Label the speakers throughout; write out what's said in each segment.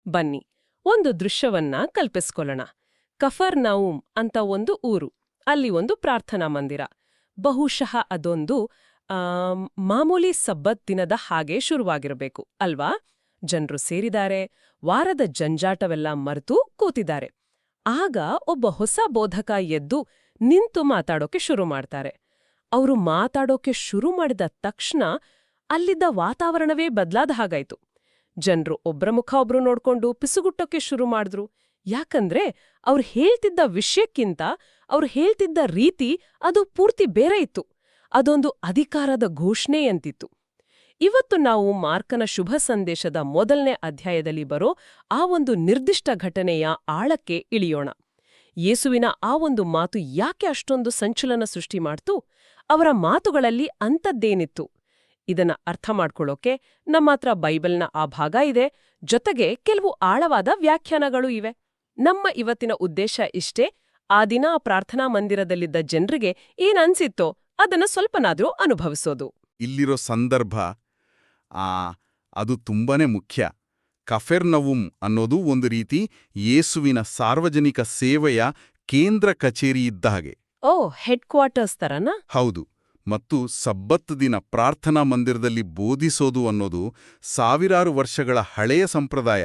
Speaker 1: ಬನ್ನಿ ಒಂದು ದೃಶ್ಯವನ್ನ ಕಲ್ಪಿಸ್ಕೊಳ್ಳೋಣ. ಕಫರ್ನೌಮ್ ಅಂತ ಒಂದು ಊರು, ಅಲ್ಲಿ ಒಂದು ಪ್ರಾರ್ಥನಾ ಮಂದಿರ. ಬಹುಶಃ ಅದೊಂದು ಮಾಮೂಲಿ ಸಬ್ಬತ್ ದಿನದ ಹಾಗೆ ಶುರುವಾಗಿರಬೇಕು ಅಲ್ವಾ? ಜನರು ಸೇರಿದ್ದಾರೆ, ವಾರದ ಜಂಜಾಟವೆಲ್ಲ ಮರೆತು ಕೂತಿದ್ದಾರೆ. ಆಗ ಒಬ್ಬ ಹೊಸ ಬೋಧಕ ಎದ್ದು ನಿಂತು ಮಾತಾಡೋಕೆ ಶುರು ಮಾಡ್ತಾರೆ. ಅವರು ಮಾತಾಡೋಕೆ ಶುರು ಮಾಡಿದ ತಕ್ಷಣ ಅಲ್ಲಿದ್ದ ವಾತಾವರಣವೇ ಬದಲಾದ ಹಾಗಾಯ್ತು. ಜನರು ಒಬ್ರ ಮುಖ ಒಬ್ರು ನೋಡ್ಕೊಂಡು ಪಿಸುಗುಟ್ಟೋಕೆ ಶುರು ಮಾಡಿದ್ರು. ಯಾಕಂದ್ರೆ ಅವ್ರು ಹೇಳ್ತಿದ್ದ ವಿಷಯಕ್ಕಿಂತ ಅವ್ರು ಹೇಳ್ತಿದ್ದ ರೀತಿ ಅದು ಪೂರ್ತಿ ಬೇರೆ ಇತ್ತು. ಅದೊಂದು ಅಧಿಕಾರದ ಘೋಷಣೆಯಂತಿತ್ತು. ಇವತ್ತು ನಾವು ಮಾರ್ಕನ ಶುಭ ಸಂದೇಶದ ಮೊದಲನೇ ಅಧ್ಯಾಯದಲ್ಲಿ ಬರೋ ಆ ಒಂದು ನಿರ್ದಿಷ್ಟ ಘಟನೆಯ ಆಳಕ್ಕೆ ಇಳಿಯೋಣ. ಯೇಸುವಿನ ಆ ಒಂದು ಮಾತು ಯಾಕೆ ಅಷ್ಟೊಂದು ಸಂಚಲನ ಸೃಷ್ಟಿ ಮಾಡ್ತು? ಅವರ ಮಾತುಗಳಲ್ಲಿ ಅಂಥದ್ದೇನಿತ್ತು? ಇದನ್ನ ಅರ್ಥ ಮಾಡ್ಕೊಳ್ಳೋಕೆ ನಮ್ಮತ್ರ ಬೈಬಲ್ನ ಆ ಭಾಗ ಇದೆ, ಜೊತೆಗೆ ಕೆಲವು ಆಳವಾದ ವ್ಯಾಖ್ಯಾನಗಳು ಇವೆ. ನಮ್ಮ ಇವತ್ತಿನ ಉದ್ದೇಶ ಇಷ್ಟೇ: ಆ ದಿನ ಪ್ರಾರ್ಥನಾ ಮಂದಿರದಲ್ಲಿದ್ದ ಜನರಿಗೆ ಏನನ್ಸಿತ್ತೋ ಅದನ್ನ ಸ್ವಲ್ಪನಾದ್ರೂ ಅನುಭವಿಸೋದು.
Speaker 2: ಇಲ್ಲಿರೋ ಸಂದರ್ಭ ಅದು ತುಂಬಾನೇ ಮುಖ್ಯ. ಕಫೆರ್ನವುಮ್ ಅನ್ನೋದು ಒಂದು ರೀತಿ ಯೇಸುವಿನ ಸಾರ್ವಜನಿಕ ಸೇವೆಯ ಕೇಂದ್ರ ಕಚೇರಿ ಇದ್ದ ಹಾಗೆ.
Speaker 1: ಹೆಡ್ ಕ್ವಾರ್ಟರ್ಸ್ ತರನಾ?
Speaker 2: ಹೌದು. ಮತ್ತು ಸಬ್ಬತ್ ದಿನ ಪ್ರಾರ್ಥನಾ ಮಂದಿರದಲ್ಲಿ ಬೋಧಿಸೋದು ಅನ್ನೋದು ಸಾವಿರಾರು ವರ್ಷಗಳ ಹಳೆಯ ಸಂಪ್ರದಾಯ.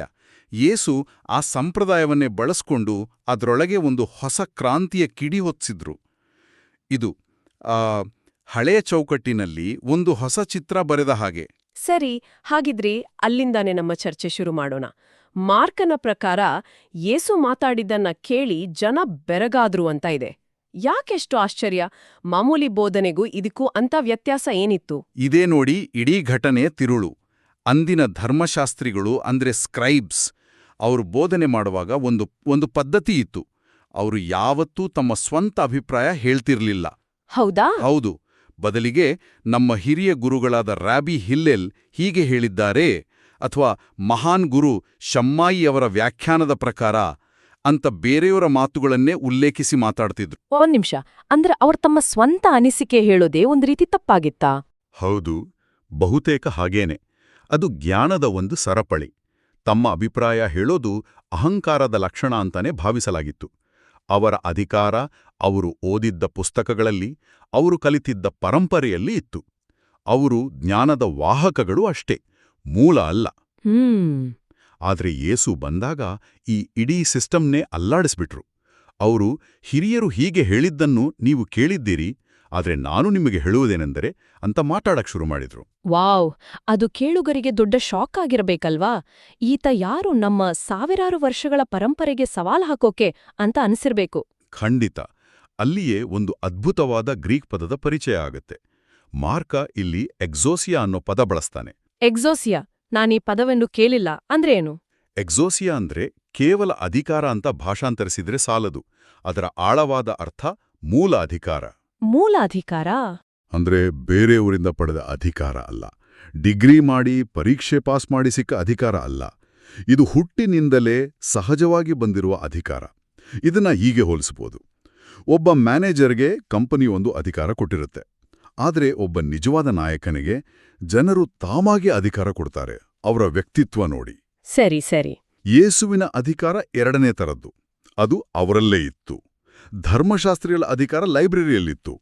Speaker 2: ಯೇಸು ಆ ಸಂಪ್ರದಾಯವನ್ನೇ ಬಳಸ್ಕೊಂಡು ಅದರೊಳಗೆ ಒಂದು ಹೊಸ ಕ್ರಾಂತಿಯ ಕಿಡಿ ಹೊತ್ತಿಸಿದ್ರು. ಇದು ಹಳೆಯ ಚೌಕಟ್ಟಿನಲ್ಲಿ ಒಂದು ಹೊಸ ಚಿತ್ರ ಬರೆದ ಹಾಗೆ.
Speaker 1: ಸರಿ, ಹಾಗಿದ್ರಿ ಅಲ್ಲಿಂದಾನೆ ನಮ್ಮ ಚರ್ಚೆ ಶುರು ಮಾಡೋಣ. ಮಾರ್ಕನ ಪ್ರಕಾರ ಯೇಸು ಮಾತಾಡಿದ್ದನ್ನ ಕೇಳಿ ಜನ ಬೆರಗಾದ್ರು ಅಂತ ಇದೆ. ಯಾಕೆಷ್ಟು ಆಶ್ಚರ್ಯ? ಮಾಮೂಲಿ ಬೋಧನೆಗೂ ಇದಕ್ಕೂ ಅಂತ ವ್ಯತ್ಯಾಸ ಏನಿತ್ತು?
Speaker 2: ಇದೇ ನೋಡಿ ಇಡೀ ಘಟನೆ ತಿರುಳು. ಅಂದಿನ ಧರ್ಮಶಾಸ್ತ್ರಿಗಳು ಅಂದ್ರೆ ಸ್ಕ್ರೈಬ್ಸ್, ಅವರು ಬೋಧನೆ ಮಾಡುವಾಗ ಒಂದು ಪದ್ಧತಿ ಇತ್ತು. ಅವರು ಯಾವತ್ತೂ ತಮ್ಮ ಸ್ವಂತ ಅಭಿಪ್ರಾಯ ಹೇಳ್ತಿರ್ಲಿಲ್ಲ.
Speaker 1: ಹೌದಾ?
Speaker 2: ಹೌದು. ಬದಲಿಗೆ ನಮ್ಮ ಹಿರಿಯ ಗುರುಗಳಾದ ರಾಬಿ ಹಿಲ್ಲೆಲ್ ಹೀಗೆ ಹೇಳಿದ್ದಾರೆ, ಅಥವಾ ಮಹಾನ್ ಗುರು ಶಮ್ಮಾಯಿಯವರ ವ್ಯಾಖ್ಯಾನದ ಪ್ರಕಾರ ಅಂತ ಬೇರೆಯವರ ಮಾತುಗಳನ್ನೇ ಉಲ್ಲೇಖಿಸಿ ಮಾತಾಡ್ತಿದ್ರು.
Speaker 1: ಒಂದ್ ನಿಮಿಷ, ಅಂದ್ರೆ ಅವರು ತಮ್ಮ ಸ್ವಂತ ಅನಿಸಿಕೆ ಹೇಳೋದೇ ಒಂದು ರೀತಿ ತಪ್ಪಾಗಿತ್ತಾ?
Speaker 3: ಹೌದು, ಬಹುತೇಕ ಹಾಗೇನೆ. ಅದು ಜ್ಞಾನದ ಒಂದು ಸರಪಳಿ. ತಮ್ಮ ಅಭಿಪ್ರಾಯ ಹೇಳೋದು ಅಹಂಕಾರದ ಲಕ್ಷಣ ಅಂತಾನೆ ಭಾವಿಸಲಾಗಿತ್ತು. ಅವರ ಅಧಿಕಾರ ಅವರು ಓದಿದ್ದ ಪುಸ್ತಕಗಳಲ್ಲಿ, ಅವರು ಕಲಿತಿದ್ದ ಪರಂಪರೆಯಲ್ಲಿ ಇತ್ತು. ಅವರು ಜ್ಞಾನದ ವಾಹಕಗಳು ಅಷ್ಟೇ, ಮೂಲ ಅಲ್ಲ. ಆದ್ರೆ ಯೇಸು ಬಂದಾಗ ಈ ಇಡೀ ಸಿಸ್ಟಮ್ನೇ ಅಲ್ಲಾಡಿಸ್ಬಿಟ್ರು. ಅವರು ಹಿರಿಯರು ಹೀಗೆ ಹೇಳಿದ್ದನ್ನು ನೀವು ಕೇಳಿದ್ದೀರಿ, ಆದ್ರೆ ನಾನು ನಿಮಗೆ ಹೇಳುವುದೇನೆಂದರೆ ಅಂತ ಮಾತಾಡಕ್ ಶುರು ಮಾಡಿದ್ರು.
Speaker 1: ವಾವ್, ಅದು ಕೇಳುಗರಿಗೆ ದೊಡ್ಡ ಶಾಕ್ ಆಗಿರಬೇಕಲ್ವಾ? ಈತ ಯಾರು ನಮ್ಮ ಸಾವಿರಾರು ವರ್ಷಗಳ ಪರಂಪರೆಗೆ ಸವಾಲ್ ಹಾಕೋಕೆ ಅಂತ ಅನಿಸಿರ್ಬೇಕು.
Speaker 3: ಖಂಡಿತ. ಅಲ್ಲಿಯೇ ಒಂದು ಅದ್ಭುತವಾದ ಗ್ರೀಕ್ ಪದದ ಪರಿಚಯ ಆಗತ್ತೆ. ಮಾರ್ಕ ಇಲ್ಲಿ ಎಕ್ಸೋಸಿಯಾ ಅನ್ನೋ ಪದ ಬಳಸ್ತಾನೆ.
Speaker 1: ಎಕ್ಸೋಸಿಯಾ? ನಾನೀ ಪದವೆಂದು ಕೇಳಿಲ್ಲ. ಅಂದ್ರೆ ಏನು?
Speaker 3: ಎಕ್ಸೋಸಿಯಾ ಅಂದ್ರೆ ಕೇವಲ ಅಧಿಕಾರ ಅಂತ ಭಾಷಾಂತರಿಸಿದ್ರೆ ಸಾಲದು. ಅದರ ಆಳವಾದ ಅರ್ಥ ಮೂಲ ಅಧಿಕಾರ.
Speaker 1: ಮೂಲ ಅಧಿಕಾರ
Speaker 3: ಅಂದ್ರೆ ಬೇರೆಯವರಿಂದ ಪಡೆದ ಅಧಿಕಾರ ಅಲ್ಲ. ಡಿಗ್ರಿ ಮಾಡಿ ಪರೀಕ್ಷೆ ಪಾಸ್ ಮಾಡಿ ಸಿಕ್ಕ ಅಧಿಕಾರ ಅಲ್ಲ. ಇದು ಹುಟ್ಟಿನಿಂದಲೇ ಸಹಜವಾಗಿ ಬಂದಿರುವ ಅಧಿಕಾರ. ಇದನ್ನ ಹೀಗೆ ಹೋಲಿಸಬಹುದು. ಒಬ್ಬ ಮ್ಯಾನೇಜರ್ಗೆ ಕಂಪನಿ ಒಂದು ಅಧಿಕಾರ ಕೊಟ್ಟಿರುತ್ತೆ. ಆದರೆ ಒಬ್ಬ ನಿಜವಾದ ನಾಯಕನಿಗೆ ಜನರು ತಾಮಾಗೆ ಅಧಿಕಾರ ಕೊಡ್ತಾರೆ, ಅವರ ವ್ಯಕ್ತಿತ್ವ ನೋಡಿ.
Speaker 1: ಸರಿ ಸರಿ.
Speaker 3: ಯೇಸುವಿನ ಅಧಿಕಾರ ಎರಡನೇ ತರದ್ದು. ಅದು ಅವರಲ್ಲೇ ಇತ್ತು. ಧರ್ಮಶಾಸ್ತ್ರಿಗಳ ಅಧಿಕಾರ ಲೈಬ್ರರಿಯಲ್ಲಿತ್ತು.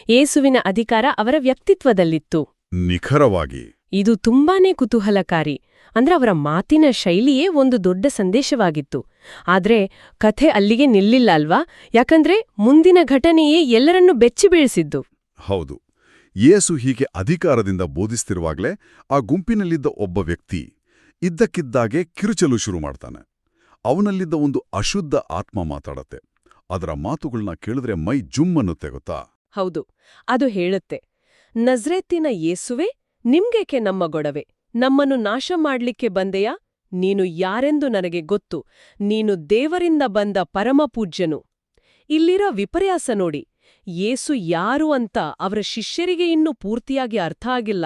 Speaker 1: ಯೇಸುವಿನ ಅಧಿಕಾರ ಅವರ ವ್ಯಕ್ತಿತ್ವದಲ್ಲಿತ್ತು.
Speaker 3: ನಿಖರವಾಗಿ.
Speaker 1: ಇದು ತುಂಬಾನೇ ಕುತೂಹಲಕಾರಿ. ಅಂದ್ರೆ ಅವರ ಮಾತಿನ ಶೈಲಿಯೇ ಒಂದು ದೊಡ್ಡ ಸಂದೇಶವಾಗಿತ್ತು. ಆದ್ರೆ ಕಥೆ ಅಲ್ಲಿಗೆ ನಿಲ್ಲಿಲ್ಲ ಅಲ್ವಾ? ಯಾಕಂದ್ರೆ ಮುಂದಿನ ಘಟನೆಯೇ ಎಲ್ಲರನ್ನೂ ಬೆಚ್ಚಿ ಬೀಳಿಸಿದ್ದು.
Speaker 3: ಹೌದು. ಯೇಸು ಹೀಗೆ ಅಧಿಕಾರದಿಂದ ಬೋಧಿಸ್ತಿರುವಾಗ್ಲೇ ಆ ಗುಂಪಿನಲ್ಲಿದ್ದ ಒಬ್ಬ ವ್ಯಕ್ತಿ ಇದ್ದಕ್ಕಿದ್ದಾಗೆ ಕಿರುಚಲು ಶುರು ಮಾಡ್ತಾನೆ. ಅವನಲ್ಲಿದ್ದ ಒಂದು ಅಶುದ್ಧ ಆತ್ಮ ಮಾತಾಡತ್ತೆ. ಅದರ ಮಾತುಗಳನ್ನ ಕೇಳಿದ್ರೆ ಮೈ ಜುಮ್ ಅನ್ನುತ್ತೆ, ಗೊತ್ತಾ?
Speaker 1: ಹೌದು, ಅದು ಹೇಳುತ್ತೆ, ನಜ್ರೇತಿನ ಯೇಸುವೆ, ನಿಮ್ಗೇಕೆ ನಮ್ಮ ಗೊಡವೆ? ನಮ್ಮನ್ನು ನಾಶ ಮಾಡ್ಲಿಕ್ಕೆ ಬಂದೆಯಾ? ನೀನು ಯಾರೆಂದು ನನಗೆ ಗೊತ್ತು. ನೀನು ದೇವರಿಂದ ಬಂದ ಪರಮಪೂಜ್ಯನು. ಇಲ್ಲಿರೋ ವಿಪರ್ಯಾಸ ನೋಡಿ. ಯೇಸು ಯಾರು ಅಂತ ಅವರ ಶಿಷ್ಯರಿಗೆ ಇನ್ನೂ ಪೂರ್ತಿಯಾಗಿ ಅರ್ಥ ಆಗಿಲ್ಲ.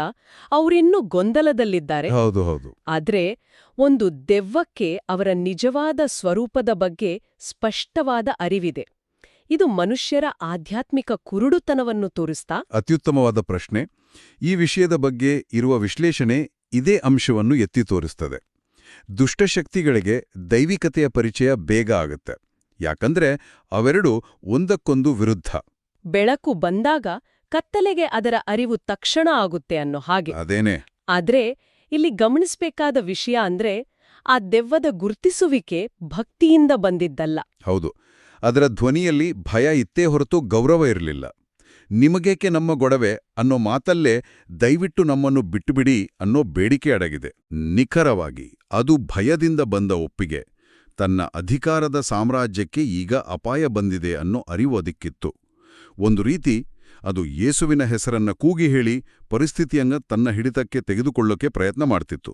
Speaker 1: ಅವರಿನ್ನೂ ಗೊಂದಲದಲ್ಲಿದ್ದಾರೆ.
Speaker 3: ಹೌದು ಹೌದು.
Speaker 1: ಆದ್ರೆ ಒಂದು ದೆವ್ವಕ್ಕೆ ಅವರ ನಿಜವಾದ ಸ್ವರೂಪದ ಬಗ್ಗೆ ಸ್ಪಷ್ಟವಾದ ಅರಿವಿದೆ. ಇದು ಮನುಷ್ಯರ ಆಧ್ಯಾತ್ಮಿಕ ಕುರುಡುತನವನ್ನು ತೋರಿಸ್ತಾ?
Speaker 3: ಅತ್ಯುತ್ತಮವಾದ ಪ್ರಶ್ನೆ. ಈ ವಿಷಯದ ಬಗ್ಗೆ ಇರುವ ವಿಶ್ಲೇಷಣೆ ಇದೇ ಅಂಶವನ್ನು ಎತ್ತಿ ತೋರಿಸ್ತದೆ.
Speaker 2: ದುಷ್ಟಶಕ್ತಿಗಳಿಗೆ ದೈವಿಕತೆಯ ಪರಿಚಯ ಬೇಗ ಆಗುತ್ತೆ. ಯಾಕಂದ್ರೆ ಅವೆರಡು ಒಂದಕ್ಕೊಂದು ವಿರುದ್ಧ.
Speaker 1: ಬೆಳಕು ಬಂದಾಗ ಕತ್ತಲೆಗೆ ಅದರ ಅರಿವು ತಕ್ಷಣ ಆಗುತ್ತೆ ಅನ್ನೋ ಹಾಗೆ.
Speaker 2: ಅದೇನೇ.
Speaker 1: ಆದ್ರೆ ಇಲ್ಲಿ ಗಮನಿಸ್ಬೇಕಾದ ವಿಷಯ ಅಂದ್ರೆ ಆ ದೆವ್ವದ ಗುರ್ತಿಸುವಿಕೆ ಭಕ್ತಿಯಿಂದ ಬಂದಿದ್ದಲ್ಲ.
Speaker 2: ಹೌದು, ಅದರ ಧ್ವನಿಯಲ್ಲಿ ಭಯ ಇತ್ತೇ ಹೊರತು ಗೌರವ ಇರಲಿಲ್ಲ. ನಿಮಗೇಕೆ ನಮ್ಮ ಗೊಡವೆ ಅನ್ನೋ ಮಾತಲ್ಲೇ ದಯವಿಟ್ಟು ನಮ್ಮನ್ನು ಬಿಟ್ಟುಬಿಡಿ ಅನ್ನೋ ಬೇಡಿಕೆ ಅಡಗಿದೆ. ನಿಖರವಾಗಿ ಅದು ಭಯದಿಂದ ಬಂದ ಒಪ್ಪಿಗೆ. ತನ್ನ ಅಧಿಕಾರದ ಸಾಮ್ರಾಜ್ಯಕ್ಕೆ ಈಗ ಅಪಾಯ ಬಂದಿದೆ ಅನ್ನೋ ಅರಿವು ಅದಕ್ಕಿತ್ತು. ಒಂದು ರೀತಿ ಅದು ಯೇಸುವಿನ ಹೆಸರನ್ನ ಕೂಗಿ ಹೇಳಿ ಪರಿಸ್ಥಿತಿಯನ್ನ ತನ್ನ ಹಿಡಿತಕ್ಕೆ ತೆಗೆದುಕೊಳ್ಳೋಕೆ ಪ್ರಯತ್ನ ಮಾಡ್ತಿತ್ತು.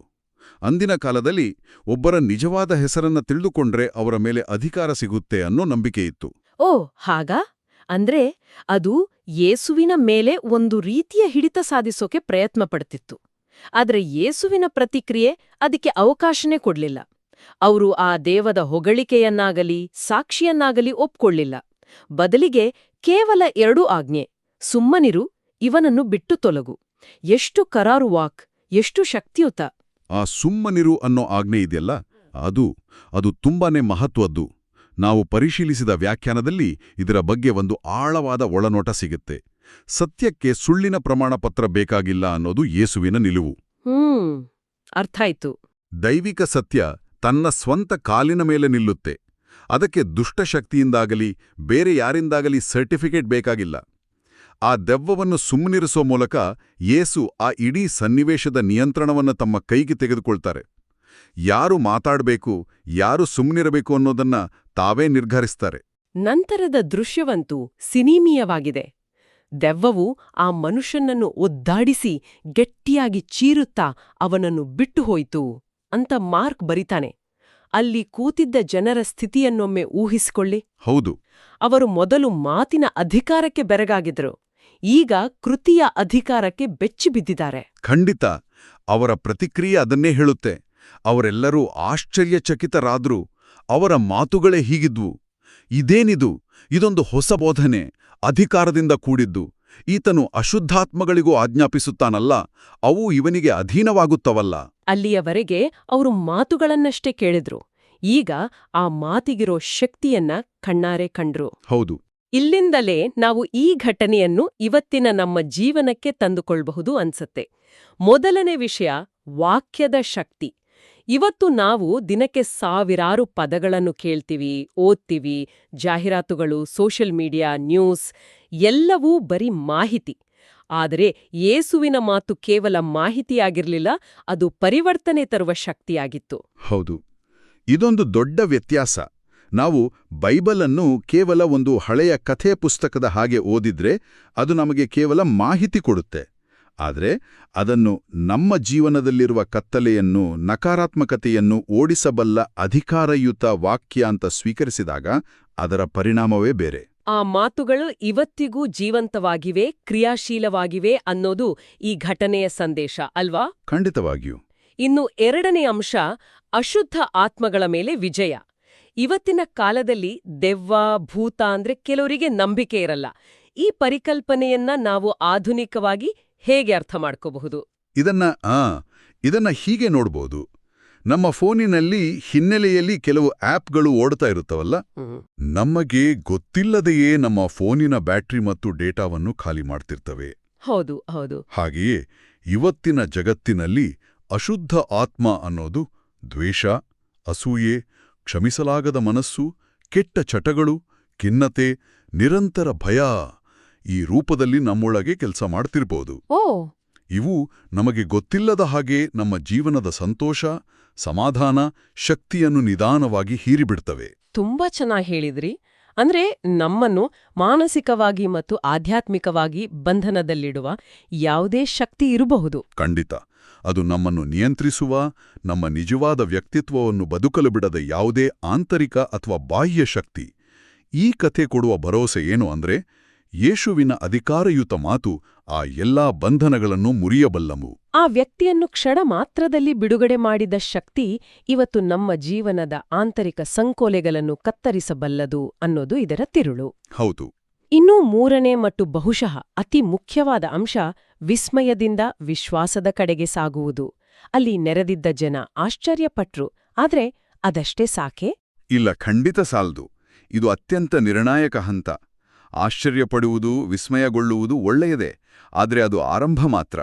Speaker 2: ಅಂದಿನ ಕಾಲದಲ್ಲಿ ಒಬ್ಬರ ನಿಜವಾದ ಹೆಸರನ್ನ ತಿಳಿದುಕೊಂಡ್ರೆ ಅವರ ಮೇಲೆ ಅಧಿಕಾರ ಸಿಗುತ್ತೆ ಅನ್ನೋ ನಂಬಿಕೆಯಿತ್ತು.
Speaker 1: ಓ ಹಾಗಾ? ಅಂದ್ರೆ ಅದು ಯೇಸುವಿನ ಮೇಲೆ ಒಂದು ರೀತಿಯ ಹಿಡಿತ ಸಾಧಿಸೋಕೆ ಪ್ರಯತ್ನ ಪಡ್ತಿತ್ತು. ಆದ್ರೆ ಯೇಸುವಿನ ಪ್ರತಿಕ್ರಿಯೆ ಅದಕ್ಕೆ ಅವಕಾಶನೇ ಕೊಡ್ಲಿಲ್ಲ. ಅವರು ಆ ದೇವದ ಹೊಗಳಿಕೆಯನ್ನಾಗಲಿ ಸಾಕ್ಷಿಯನ್ನಾಗಲಿ ಒಪ್ಕೊಳ್ಳಿಲ್ಲ. ಬದಲಿಗೆ ಕೇವಲ 2 ಆಜ್ಞೆ: ಸುಮ್ಮನಿರು, ಇವನನ್ನು ಬಿಟ್ಟು ತೊಲಗು. ಎಷ್ಟು ಕರಾರು ವಾಕ್, ಎಷ್ಟು ಶಕ್ತಿಯುತ!
Speaker 2: ಆ ಸುಮ್ಮನಿರು ಅನ್ನೋ ಆಜ್ಞೆ ಇದೆಯಲ್ಲ, ಅದು ತುಂಬಾನೇ ಮಹತ್ವದ್ದು. ನಾವು ಪರಿಶೀಲಿಸಿದ ವ್ಯಾಖ್ಯಾನದಲ್ಲಿ ಇದರ ಬಗ್ಗೆ ಒಂದು ಆಳವಾದ ಒಳನೋಟ ಸಿಗುತ್ತೆ. ಸತ್ಯಕ್ಕೆ ಸುಳ್ಳಿನ ಪ್ರಮಾಣಪತ್ರ ಬೇಕಾಗಿಲ್ಲ ಅನ್ನೋದು ಯೇಸುವಿನ ನಿಲುವು.
Speaker 1: ಅರ್ಥಾಯ್ತು.
Speaker 2: ದೈವಿಕ ಸತ್ಯ ತನ್ನ ಸ್ವಂತ ಕಾಲಿನ ಮೇಲೆ ನಿಲ್ಲುತ್ತೆ. ಅದಕ್ಕೆ ದುಷ್ಟಶಕ್ತಿಯಿಂದಾಗಲಿ ಬೇರೆ ಯಾರಿಂದಾಗಲಿ ಸರ್ಟಿಫಿಕೇಟ್ ಬೇಕಾಗಿಲ್ಲ. ಆ ದೆವ್ವವನ್ನು ಸುಮ್ಮನಿರಿಸೋ ಮೂಲಕ ಯೇಸು ಆ ಇಡೀ ಸನ್ನಿವೇಶದ ನಿಯಂತ್ರಣವನ್ನು ತಮ್ಮ ಕೈಗೆ ತೆಗೆದುಕೊಳ್ತಾರೆ. ಯಾರು ಮಾತಾಡಬೇಕು, ಯಾರು ಸುಮ್ಮನಿರಬೇಕು ಅನ್ನೋದನ್ನ ತಾವೇ ನಿರ್ಧರಿಸ್ತಾರೆ.
Speaker 1: ನಂತರದ ದೃಶ್ಯವಂತೂ ಸಿನಿಮೀಯವಾಗಿದೆ. ದೆವ್ವವು ಆ ಮನುಷ್ಯನನ್ನು ಒದ್ದಾಡಿಸಿ ಗಟ್ಟಿಯಾಗಿ ಚೀರುತ್ತಾ ಅವನನ್ನು ಬಿಟ್ಟು ಹೋಯಿತು ಅಂತ ಮಾರ್ಕ್ ಬರಿತಾನೆ. ಅಲ್ಲಿ ಕೂತಿದ್ದ ಜನರ ಸ್ಥಿತಿಯನ್ನೊಮ್ಮೆ ಊಹಿಸಿಕೊಳ್ಳಿ.
Speaker 2: ಹೌದು,
Speaker 1: ಅವರು ಮೊದಲು ಮಾತಿನ ಅಧಿಕಾರಕ್ಕೆ ಬೆರಗಾಗಿದ್ರು. ಈಗ ಕೃತಿಯ ಅಧಿಕಾರಕ್ಕೆ ಬೆಚ್ಚಿಬಿದ್ದಿದ್ದಾರೆ.
Speaker 2: ಖಂಡಿತ. ಅವರ ಪ್ರತಿಕ್ರಿಯೆ ಅದನ್ನೇ ಹೇಳುತ್ತೆ. ಅವರೆಲ್ಲರೂ ಆಶ್ಚರ್ಯಚಕಿತರಾದ್ರು. ಅವರ ಮಾತುಗಳೇ ಹೀಗಿದ್ವು: ಇದೇನಿದು? ಇದೊಂದು ಹೊಸ ಬೋಧನೆ, ಅಧಿಕಾರದಿಂದ ಕೂಡಿದ್ದು. ಈತನು ಅಶುದ್ಧಾತ್ಮಗಳಿಗೂ ಆಜ್ಞಾಪಿಸುತ್ತಾನಲ್ಲ, ಅವು ಇವನಿಗೆ ಅಧೀನವಾಗುತ್ತವಲ್ಲ.
Speaker 1: ಅಲ್ಲಿಯವರೆಗೆ ಅವರು ಮಾತುಗಳನ್ನಷ್ಟೇ ಕೇಳಿದ್ರು. ಈಗ ಆ ಮಾತಿಗಿರೋ ಶಕ್ತಿಯನ್ನ ಕಣ್ಣಾರೆ ಕಂಡ್ರು.
Speaker 2: ಹೌದು.
Speaker 1: ಇಲ್ಲಿಂದಲೇ ನಾವು ಈ ಘಟನೆಯನ್ನು ಇವತ್ತಿನ ನಮ್ಮ ಜೀವನಕ್ಕೆ ತಂದುಕೊಳ್ಬಹುದು ಅನ್ಸತ್ತೆ. ಮೊದಲನೇ ವಿಷಯ, ವಾಕ್ಯದ ಶಕ್ತಿ. ಇವತ್ತು ನಾವು ದಿನಕ್ಕೆ ಸಾವಿರಾರು ಪದಗಳನ್ನು ಕೇಳ್ತೀವಿ, ಓದ್ತೀವಿ. ಜಾಹೀರಾತುಗಳು, ಸೋಷಿಯಲ್ ಮೀಡಿಯಾ, ನ್ಯೂಸ್ ಎಲ್ಲವೂ ಬರೀ ಮಾಹಿತಿ. ಆದರೆ ಯೇಸುವಿನ ಮಾತು ಕೇವಲ ಮಾಹಿತಿಯಾಗಿರ್ಲಿಲ್ಲ, ಅದು ಪರಿವರ್ತನೆ ತರುವ ಶಕ್ತಿಯಾಗಿತ್ತು.
Speaker 2: ಹೌದು, ಇದೊಂದು ದೊಡ್ಡ ವ್ಯತ್ಯಾಸ. ನಾವು ಬೈಬಲನ್ನು ಕೇವಲ ಒಂದು ಹಳೆಯ ಕಥೆ ಪುಸ್ತಕದ ಹಾಗೆ ಓದಿದ್ರೆ ಅದು ನಮಗೆ ಕೇವಲ ಮಾಹಿತಿ ಕೊಡುತ್ತೆ. ಆದರೆ ಅದನ್ನು ನಮ್ಮ ಜೀವನದಲ್ಲಿರುವ ಕತ್ತಲೆಯನ್ನು, ನಕಾರಾತ್ಮಕತೆಯನ್ನು ಓಡಿಸಬಲ್ಲ ಅಧಿಕಾರಯುತ ವಾಕ್ಯ ಅಂತ ಸ್ವೀಕರಿಸಿದಾಗ ಅದರ ಪರಿಣಾಮವೇ ಬೇರೆ.
Speaker 1: ಆ ಮಾತುಗಳು ಇವತ್ತಿಗೂ ಜೀವಂತವಾಗಿವೆ, ಕ್ರಿಯಾಶೀಲವಾಗಿವೆ ಅನ್ನೋದು ಈ ಘಟನೆಯ ಸಂದೇಶ ಅಲ್ವಾ?
Speaker 2: ಖಂಡಿತವಾಗಿಯೂ.
Speaker 1: ಇನ್ನು ಎರಡನೇ ಅಂಶ, ಅಶುದ್ಧ ಆತ್ಮಗಳ ಮೇಲೆ ವಿಜಯ. ಇವತ್ತಿನ ಕಾಲದಲ್ಲಿ ದೆವ್ವ, ಭೂತ ಅಂದ್ರೆ ಕೆಲವರಿಗೆ ನಂಬಿಕೆ ಇರಲ್ಲ. ಈ ಪರಿಕಲ್ಪನೆಯನ್ನ ನಾವು ಆಧುನಿಕವಾಗಿ ಹೇಗೆ ಅರ್ಥ ಮಾಡ್ಕೋಬಹುದು?
Speaker 2: ಇದನ್ನ ಹೀಗೆ ನೋಡ್ಬೋದು. ನಮ್ಮ ಫೋನಿನಲ್ಲಿ ಹಿನ್ನೆಲೆಯಲ್ಲಿ ಕೆಲವು ಆಪ್ಗಳು ಓಡ್ತಾ ಇರುತ್ತವಲ್ಲ, ನಮಗೆ ಗೊತ್ತಿಲ್ಲದೆಯೇ ನಮ್ಮ ಫೋನಿನ ಬ್ಯಾಟರಿ ಮತ್ತು ಡೇಟಾವನ್ನು ಖಾಲಿ ಮಾಡ್ತಿರ್ತವೆ.
Speaker 1: ಹೌದು ಹೌದು.
Speaker 2: ಹಾಗೆಯೇ ಇವತ್ತಿನ ಜಗತ್ತಿನಲ್ಲಿ ಅಶುದ್ಧ ಆತ್ಮ ಅನ್ನೋದು ದ್ವೇಷ, ಅಸೂಯೆ, ಕ್ಷಮಿಸಲಾಗದ ಮನಸ್ಸು, ಕೆಟ್ಟ ಚಟಗಳು, ಖಿನ್ನತೆ, ನಿರಂತರ ಭಯ ಈ ರೂಪದಲ್ಲಿ ನಮ್ಮೊಳಗೆ ಕೆಲಸ ಮಾಡ್ತಿರ್ಬೋದು. ಇವು ನಮಗೆ ಗೊತ್ತಿಲ್ಲದ ಹಾಗೆ ನಮ್ಮ ಜೀವನದ ಸಂತೋಷ, ಸಮಾಧಾನ, ಶಕ್ತಿಯನ್ನು ನಿಧಾನವಾಗಿ ಹೀರಿಬಿಡ್ತವೆ.
Speaker 1: ತುಂಬಾ ಚೆನ್ನಾಗಿ ಹೇಳಿದ್ರಿ. ಅಂದ್ರೆ ನಮ್ಮನ್ನು ಮಾನಸಿಕವಾಗಿ ಮತ್ತು ಆಧ್ಯಾತ್ಮಿಕವಾಗಿ ಬಂಧನದಲ್ಲಿಡುವ ಯಾವುದೇ ಶಕ್ತಿ ಇರಬಹುದು.
Speaker 2: ಖಂಡಿತ. ಅದು ನಮ್ಮನ್ನು ನಿಯಂತ್ರಿಸುವ, ನಮ್ಮ ನಿಜವಾದ ವ್ಯಕ್ತಿತ್ವವನ್ನು ಬದುಕಲು ಬಿಡದ ಯಾವುದೇ ಆಂತರಿಕ ಅಥವಾ ಬಾಹ್ಯ ಶಕ್ತಿ. ಈ ಕಥೆ ಕೊಡುವ ಭರವಸೆ ಏನು ಅಂದ್ರೆ, ಯೇಸುವಿನ ಅಧಿಕಾರಯುತ ಮಾತು ಆ ಎಲ್ಲಾ ಬಂಧನಗಳನ್ನು ಮುರಿಯಬಲ್ಲವು.
Speaker 1: ಆ ವ್ಯಕ್ತಿಯನ್ನು ಕ್ಷಣ ಮಾತ್ರದಲ್ಲಿ ಬಿಡುಗಡೆ ಮಾಡಿದ ಶಕ್ತಿ ಇವತ್ತು ನಮ್ಮ ಜೀವನದ ಆಂತರಿಕ ಸಂಕೋಲೆಗಳನ್ನು ಕತ್ತರಿಸಬಲ್ಲದು ಅನ್ನೋದು ಇದರ ತಿರುಳು.
Speaker 2: ಹೌದು.
Speaker 1: ಇನ್ನೂ ಮೂರನೇ ಮತ್ತು ಬಹುಶಃ ಅತಿ ಮುಖ್ಯವಾದ ಅಂಶ, ವಿಸ್ಮಯದಿಂದ ವಿಶ್ವಾಸದ ಕಡೆಗೆ ಸಾಗುವುದು. ಅಲ್ಲಿ ನೆರೆದಿದ್ದ ಜನ ಆಶ್ಚರ್ಯಪಟ್ರು. ಆದ್ರೆ ಅದಷ್ಟೇ ಸಾಕೆ?
Speaker 2: ಇಲ್ಲ, ಖಂಡಿತ ಸಾಲ್ದು. ಇದು ಅತ್ಯಂತ ನಿರ್ಣಾಯಕ ಹಂತ. ಆಶ್ಚರ್ಯಪಡುವುದು, ವಿಸ್ಮಯಗೊಳ್ಳುವುದು ಒಳ್ಳೆಯದೇ, ಆದರೆ ಅದು ಆರಂಭ ಮಾತ್ರ.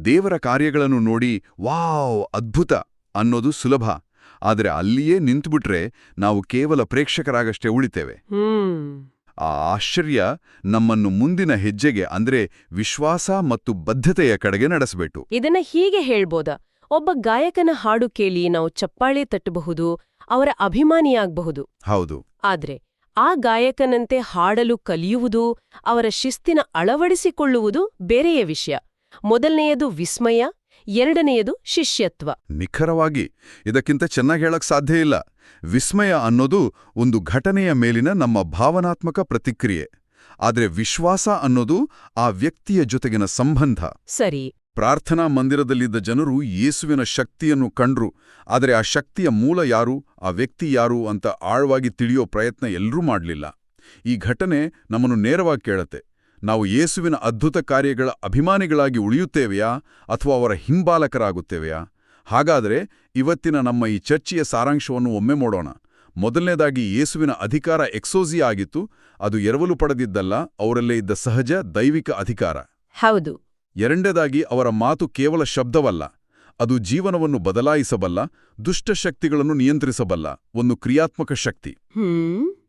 Speaker 2: ದೇವರ ಕಾರ್ಯಗಳನ್ನು ನೋಡಿ ವಾವ್, ಅದ್ಭುತ ಅನ್ನೋದು ಸುಲಭ. ಆದರೆ ಅಲ್ಲಿಯೇ ನಿಂತುಬಿಟ್ರೆ ನಾವು ಕೇವಲ ಪ್ರೇಕ್ಷಕರಾಗಷ್ಟೇ ಉಳಿತೇವೆ. ಆ ಆಶ್ಚರ್ಯ ನಮ್ಮನ್ನು ಮುಂದಿನ ಹೆಜ್ಜೆಗೆ, ಅಂದ್ರೆ ವಿಶ್ವಾಸ ಮತ್ತು ಬದ್ಧತೆಯ ಕಡೆಗೆ ನಡೆಸಬೇಕು.
Speaker 1: ಇದನ್ನ ಹೀಗೆ ಹೇಳ್ಬೋದಾ? ಒಬ್ಬ ಗಾಯಕನ ಹಾಡು ಕೇಳಿ ನಾವು ಚಪ್ಪಾಳೆ ತಟ್ಟಬಹುದು, ಅವರ ಅಭಿಮಾನಿಯಾಗಬಹುದು.
Speaker 2: ಹೌದು.
Speaker 1: ಆದ್ರೆ ಆ ಗಾಯಕನಂತೆ ಹಾಡಲು ಕಲಿಯುವುದು, ಅವರ ಶಿಸ್ತಿನ ಅಳವಡಿಸಿಕೊಳ್ಳುವುದು ಬೇರೆಯೇ ವಿಷಯ. ಮೊದಲನೆಯದು ವಿಸ್ಮಯ, ಎರಡನೆಯದು ಶಿಷ್ಯತ್ವ.
Speaker 2: ನಿಖರವಾಗಿ ಇದಕ್ಕಿಂತ ಚೆನ್ನಾಗಿ ಹೇಳಕ್ ಸಾಧ್ಯ ಇಲ್ಲ. ವಿಸ್ಮಯ ಅನ್ನೋದು ಒಂದು ಘಟನೆಯ ಮೇಲಿನ ನಮ್ಮ ಭಾವನಾತ್ಮಕ ಪ್ರತಿಕ್ರಿಯೆ. ಆದ್ರೆ ವಿಶ್ವಾಸ ಅನ್ನೋದು ಆ ವ್ಯಕ್ತಿಯ ಜೊತೆಗಿನ ಸಂಬಂಧ.
Speaker 1: ಸರಿ.
Speaker 2: ಪ್ರಾರ್ಥನಾ ಮಂದಿರದಲ್ಲಿದ್ದ ಜನರು ಯೇಸುವಿನ ಶಕ್ತಿಯನ್ನು ಕಂಡ್ರು. ಆದರೆ ಆ ಶಕ್ತಿಯ ಮೂಲ ಯಾರು, ಆ ವ್ಯಕ್ತಿ ಯಾರು ಅಂತ ಆಳವಾಗಿ ತಿಳಿಯೋ ಪ್ರಯತ್ನ ಎಲ್ಲರೂ ಮಾಡಲಿಲ್ಲ. ಈ ಘಟನೆ ನಮ್ಮನ್ನು ನೇರವಾಗಿ ಕೇಳತ್ತೆ, ನಾವು ಯೇಸುವಿನ ಅದ್ಭುತ ಕಾರ್ಯಗಳ ಅಭಿಮಾನಿಗಳಾಗಿ ಉಳಿಯುತ್ತೇವೆಯಾ ಅಥವಾ ಅವರ ಹಿಂಬಾಲಕರಾಗುತ್ತೇವೆಯಾ? ಹಾಗಾದರೆ ಇವತ್ತಿನ ನಮ್ಮ ಈ ಚರ್ಚೆಯ ಸಾರಾಂಶವನ್ನು ಒಮ್ಮೆ ನೋಡೋಣ. ಮೊದಲನೇದಾಗಿ, ಯೇಸುವಿನ ಅಧಿಕಾರ ಎಕ್ಸೋಸಿಯಾ ಆಗಿತ್ತು. ಅದು ಎರವಲು ಪಡೆದಿದ್ದಲ್ಲ, ಅವರಲ್ಲೇ ಇದ್ದ ಸಹಜ ದೈವಿಕ ಅಧಿಕಾರ.
Speaker 1: ಹೌದು.
Speaker 2: ಎರಡನೇದಾಗಿ, ಅವರ ಮಾತು ಕೇವಲ ಶಬ್ದವಲ್ಲ, ಅದು ಜೀವನವನ್ನು ಬದಲಾಯಿಸಬಲ್ಲ, ದುಷ್ಟಶಕ್ತಿಗಳನ್ನು ನಿಯಂತ್ರಿಸಬಲ್ಲ ಒಂದು ಕ್ರಿಯಾತ್ಮಕ ಶಕ್ತಿ.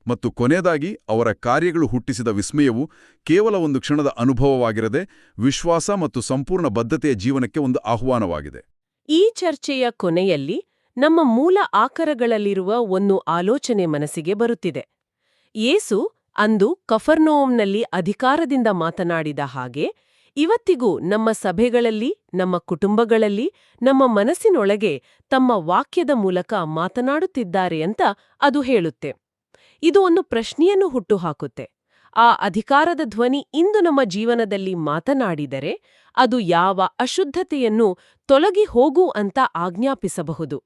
Speaker 2: ಮತ್ತು ಕೊನೆಯದಾಗಿ, ಅವರ ಕಾರ್ಯಗಳು ಹುಟ್ಟಿಸಿದ ವಿಸ್ಮಯವು ಕೇವಲ ಒಂದು ಕ್ಷಣದ ಅನುಭವವಾಗಿರದೆ ವಿಶ್ವಾಸ ಮತ್ತು ಸಂಪೂರ್ಣ ಬದ್ಧತೆಯ ಜೀವನಕ್ಕೆ ಒಂದು ಆಹ್ವಾನವಾಗಿದೆ.
Speaker 1: ಈ ಚರ್ಚೆಯ ಕೊನೆಯಲ್ಲಿ ನಮ್ಮ ಮೂಲ ಆಕರಗಳಲ್ಲಿರುವ ಒಂದು ಆಲೋಚನೆ ಮನಸ್ಸಿಗೆ ಬರುತ್ತಿದೆ. ಯೇಸು ಅಂದು ಕಫರ್ನೌಮ್ನಲ್ಲಿ ಅಧಿಕಾರದಿಂದ ಮಾತನಾಡಿದ ಹಾಗೆ ಇವತ್ತಿಗೂ ನಮ್ಮ ಸಭೆಗಳಲ್ಲಿ, ನಮ್ಮ ಕುಟುಂಬಗಳಲ್ಲಿ, ನಮ್ಮ ಮನಸ್ಸಿನೊಳಗೆ ತಮ್ಮ ವಾಕ್ಯದ ಮೂಲಕ ಮಾತನಾಡುತ್ತಿದ್ದಾರೆ ಅಂತ ಅದು ಹೇಳುತ್ತೆ. ಇದು ಒಂದು ಪ್ರಶ್ನೆಯನ್ನು ಹುಟ್ಟುಹಾಕುತ್ತೆ. ಆ ಅಧಿಕಾರದ ಧ್ವನಿ ಇಂದು ನಮ್ಮ ಜೀವನದಲ್ಲಿ ಮಾತನಾಡಿದರೆ ಅದು ಯಾವ ಅಶುದ್ಧತೆಯನ್ನು ತೊಲಗಿ ಹೋಗು ಅಂತ ಆಜ್ಞಾಪಿಸಬಹುದು.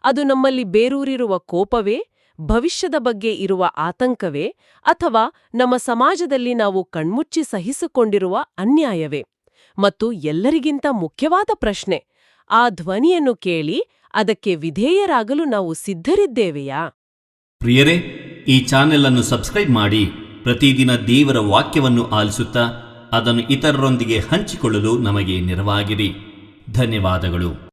Speaker 1: ಅದು ನಮ್ಮಲ್ಲಿ ಬೇರೂರಿರುವ ಕೋಪವೇ, ಭವಿಷ್ಯದ ಬಗ್ಗೆ ಇರುವ ಆತಂಕವೇ, ಅಥವಾ ನಮ್ಮ ಸಮಾಜದಲ್ಲಿ ನಾವು ಕಣ್ಮುಚ್ಚಿ ಸಹಿಸಿಕೊಂಡಿರುವ ಅನ್ಯಾಯವೇ? ಮತ್ತು ಎಲ್ಲರಿಗಿಂತ ಮುಖ್ಯವಾದ ಪ್ರಶ್ನೆ, ಆ ಧ್ವನಿಯನ್ನು ಕೇಳಿ ಅದಕ್ಕೆ ವಿಧೇಯರಾಗಲು ನಾವು ಸಿದ್ಧರಿದ್ದೇವೆಯಾ?
Speaker 4: ಪ್ರಿಯರೇ, ಈ ಚಾನೆಲ್ ಅನ್ನು ಸಬ್ಸ್ಕ್ರೈಬ್ ಮಾಡಿ ಪ್ರತಿದಿನ ದೇವರ ವಾಕ್ಯವನ್ನು ಆಲಿಸುತ್ತಾ ಅದನ್ನು ಇತರರೊಂದಿಗೆ ಹಂಚಿಕೊಳ್ಳಲು ನಮಗೆ ನೆರವಾಗಿರಿ. ಧನ್ಯವಾದಗಳು.